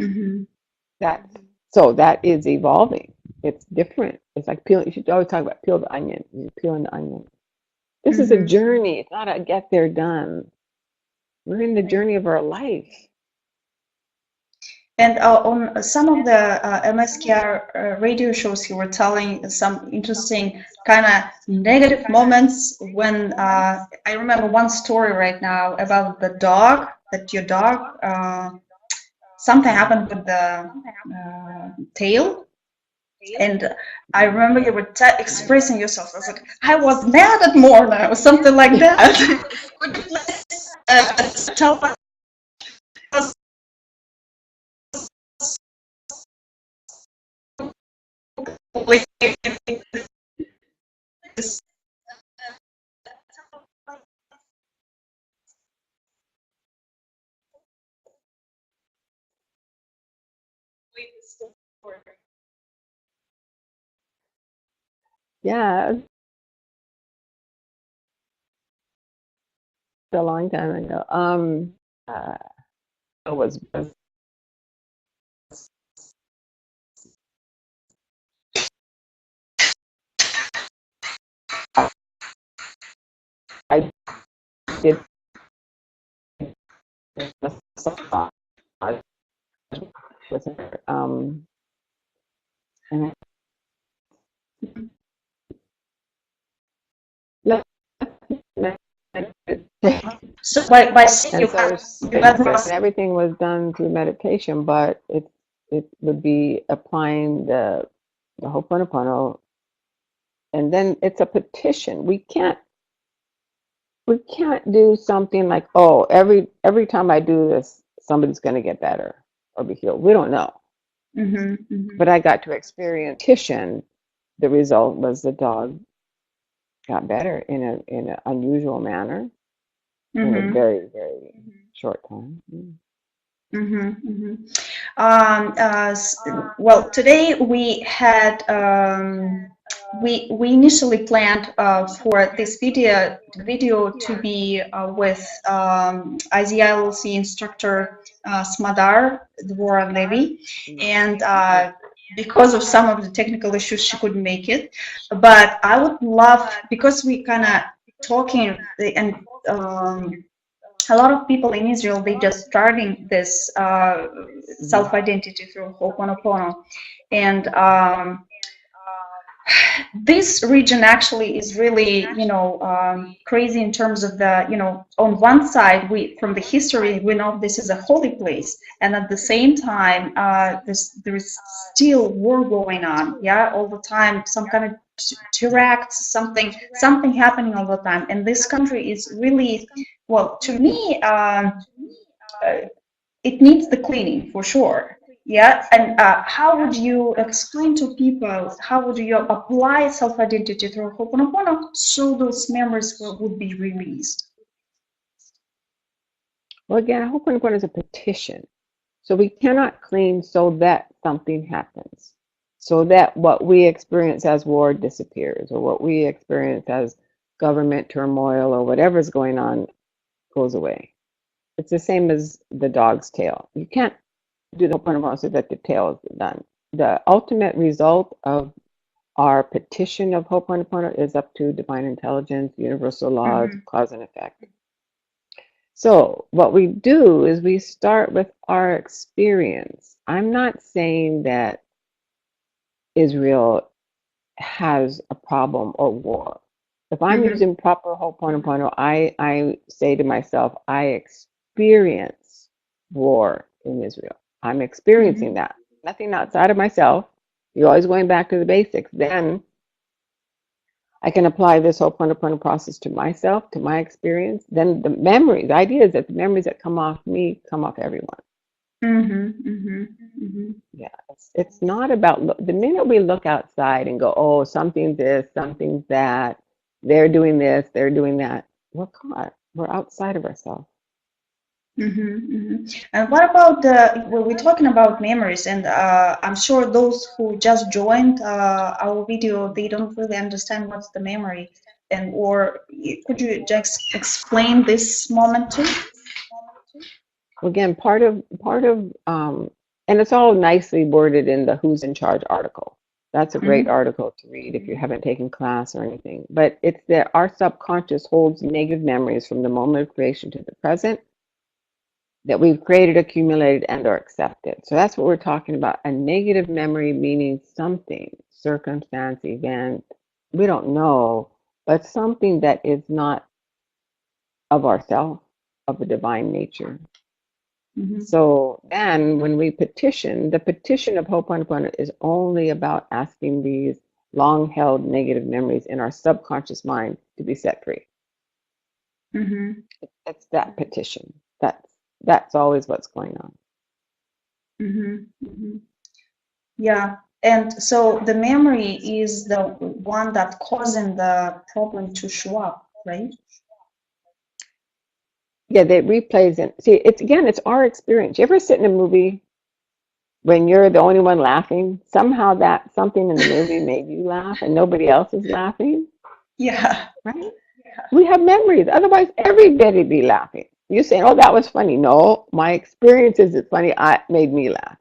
Mm-hmm. That so that is evolving. It's different. It's like peeling. You should always talk about peel the onion. You're peeling the onion. This is a Mm-hmm. journey. It's not a get there done. We're in the Right. journey of our life. And on some of the MSKR radio shows, you were telling some interesting kind of negative moments when I remember one story right now about the dog, that your dog, something happened with the tail. And I remember you were expressing yourself. I was like, I was mad at Morna or something like that. Could you please tell us? Yeah, a long time ago. Uh, it was I did massage with her, and So by saying and so you got everything was done through meditation, but it would be applying the Ho'oponopono, and then it's a petition. We can't do something like, oh, every time I do this, somebody's going to get better or be healed. We don't know. mm-hmm, mm-hmm, But I got to experience petition. The result was the dog got better in an unusual manner in a mm-hmm, very, very short time. mm-hmm, mm-hmm. Well, today we had we initially planned for this video to be with IZLC instructor Smadar Dvora Levy, and because of some of the technical issues, she couldn't make it. But I would love, because we kind of talking and a lot of people in Israel, they just starting this self-identity through Ho'oponopono, and this region actually is really, crazy in terms of the, on one side, we from the history we know this is a holy place, and at the same time, there is still war going on, yeah, all the time, some kind of terracts, something happening all the time, and this country is really, well, to me, it needs the cleaning for sure. Yeah, and how would you explain to people, how would you apply self-identity through Ho'oponopono so those memories would be released? Well, again, Ho'oponopono is a petition. So we cannot clean so that something happens, so that what we experience as war disappears, or what we experience as government turmoil or whatever's going on goes away. It's the same as the dog's tail. You can't do the Ho'oponopono so that the tail is done. The ultimate result of our petition of Ho'oponopono is up to divine intelligence, universal laws, cause and effect. So what we do is we start with our experience. I'm not saying that Israel has a problem or war. If I'm using proper Ho'oponopono, I say to myself, I experience war in Israel. I'm experiencing that. Nothing outside of myself. You're always going back to the basics. Then I can apply this Ho'oponopono process to myself, to my experience. Then the memories, the idea is that the memories that come off me come off everyone. Yeah, it's not about, the minute we look outside and go, oh, something's this, something's that, they're doing this, they're doing that, we're caught. We're outside of ourselves. And what about well, we're talking about memories, and I'm sure those who just joined our video, they don't really understand what's the memory, and or could you just explain this moment too? Again, part of And it's all nicely worded in the Who's in Charge article. That's a great Mm-hmm. article to read if you haven't taken class or anything. But it's that our subconscious holds negative memories from the moment of creation to the present that we've created, accumulated, and or accepted. So that's what we're talking about. A negative memory meaning something, circumstance, event, we don't know, but something that is not of ourself, of a divine nature. Mm-hmm. So then when we petition, the petition of Ho'oponopono is only about asking these long-held negative memories in our subconscious mind to be set free. Mm-hmm. It's that petition. That's always what's going on. Mm-hmm. Mm-hmm. Yeah. And so the memory is the one that causing the problem to show up, right? Yeah, that replays it. See, it's our experience. You ever sit in a movie when you're the only one laughing? Somehow that something in the movie made you laugh and nobody else is laughing, Yeah. right? We have memories. Otherwise, everybody be laughing. You saying, "Oh, that was funny." No, my experience is it's funny. I made me laugh.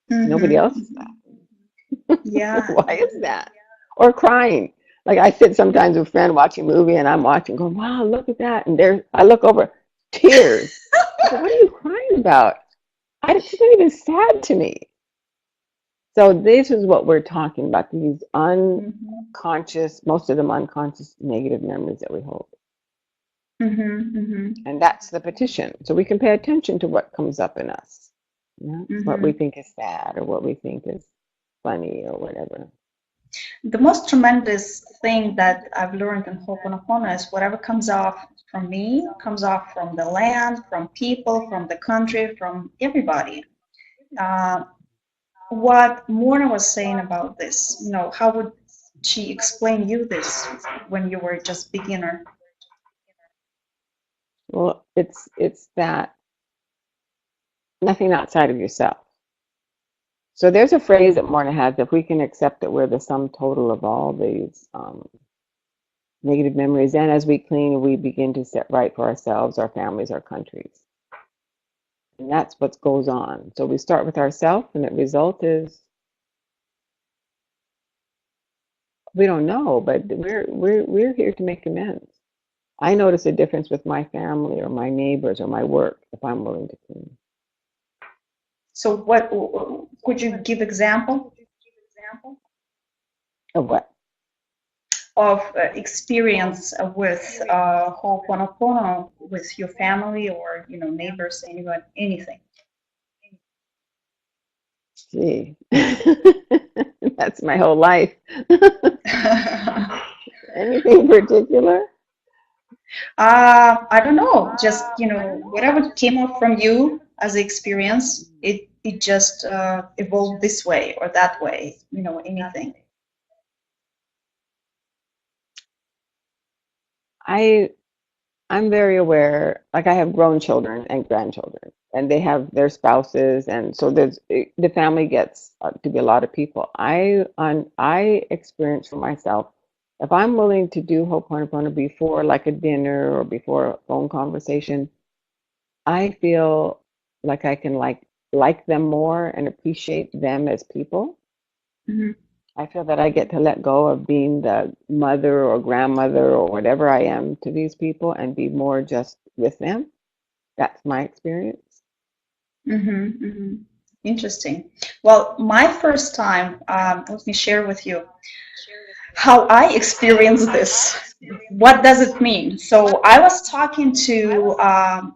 Nobody else is Mm-hmm. laughing. Yeah. Why is that? Or crying. Like I sit sometimes with a friend watching a movie and I'm watching, going, "Wow, look at that!" And there, I look over, tears. I said, "What are you crying about?" It's not even sad to me. So this is what we're talking about, these Mm-hmm. unconscious, most of them unconscious negative memories that we hold. Mm-hmm. Mm-hmm. And that's the petition. So we can pay attention to what comes up in us. Yeah? What we Mm-hmm. think is sad or what we think is funny or whatever. The most tremendous thing that I've learned in Ho'oponopono is whatever comes off from me comes off from the land, from people, from the country, from everybody. Uh, what Morna was saying about this, how would she explain you this when you were just beginner? Well, it's that nothing outside of yourself. So there's a phrase that Morna has, if we can accept that we're the sum total of all these negative memories, and as we clean, we begin to set right for ourselves, our families, our countries. And that's what goes on. So we start with ourselves, and the result is we don't know, but we're here to make amends. I notice a difference with my family or my neighbors or my work if I'm willing to clean. So what could you give example Of what? of experience with Ho'oponopono with your family or neighbors, anyone, anything? Gee, that's my whole life. Anything particular? I don't know, just whatever came up from you as an experience, it just evolved this way or that way, anything. I'm very aware, like I have grown children and grandchildren, and they have their spouses, and so the family gets to be a lot of people. I experience for myself, if I'm willing to do Ho'oponopono before like a dinner or before a phone conversation, I feel like I can like them more and appreciate them as people. Mm-hmm. I feel that I get to let go of being the mother or grandmother or whatever I am to these people and be more just with them. That's my experience. Mm-hmm. Mm-hmm. Interesting. Well, my first time, let me share with you how I experienced this. What does it mean? So I was talking to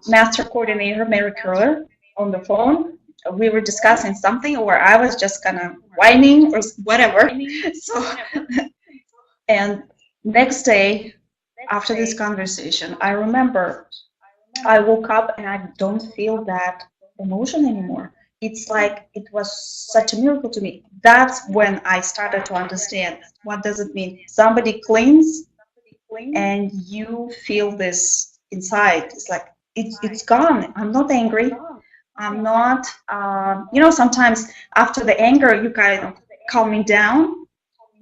Master Coordinator Mary Curler on the phone. We were discussing something, or I was just kind of whining or whatever. So, and next day after this conversation, I remember I woke up and I don't feel that emotion anymore. It's like it was such a miracle to me. That's when I started to understand what does it mean. Somebody cleans and you feel this inside. It's like it's gone. I'm not angry. I'm not. Sometimes after the anger, you kind of calming down,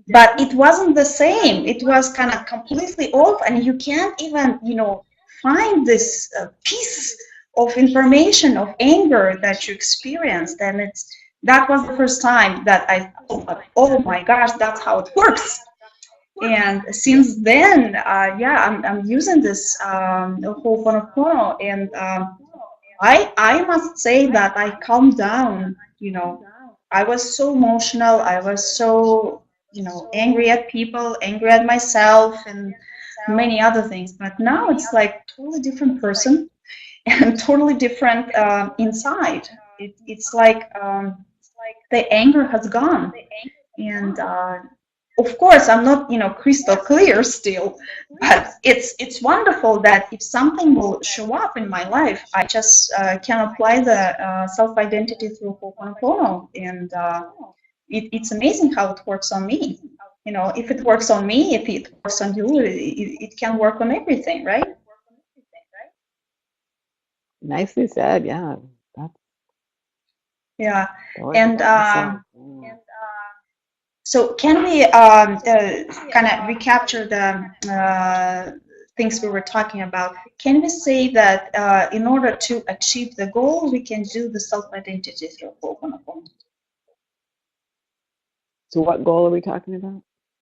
but it wasn't the same. It was kind of completely off, and you can't even find this piece of information of anger that you experienced, and that was the first time that I thought, oh my gosh, that's how it works. And since then, yeah, I'm using this Ho'oponopono, and I must say that I calmed down. I was so emotional. I was so, angry at people, angry at myself, and many other things. But now it's like totally different person and totally different inside. It's like the anger has gone, and of course I'm not crystal clear still, but it's wonderful that if something will show up in my life, I just can apply the self-identity through Ho'oponopono, and it's amazing how it works on me. If it works on me, if it works on you, it can work on everything, right? Nicely said. Yeah. That's Yeah. totally And awesome. so can we kind of recapture the things we were talking about? Can we say that in order to achieve the goal, we can do the self-identity through Ho'oponopono? So what goal are we talking about?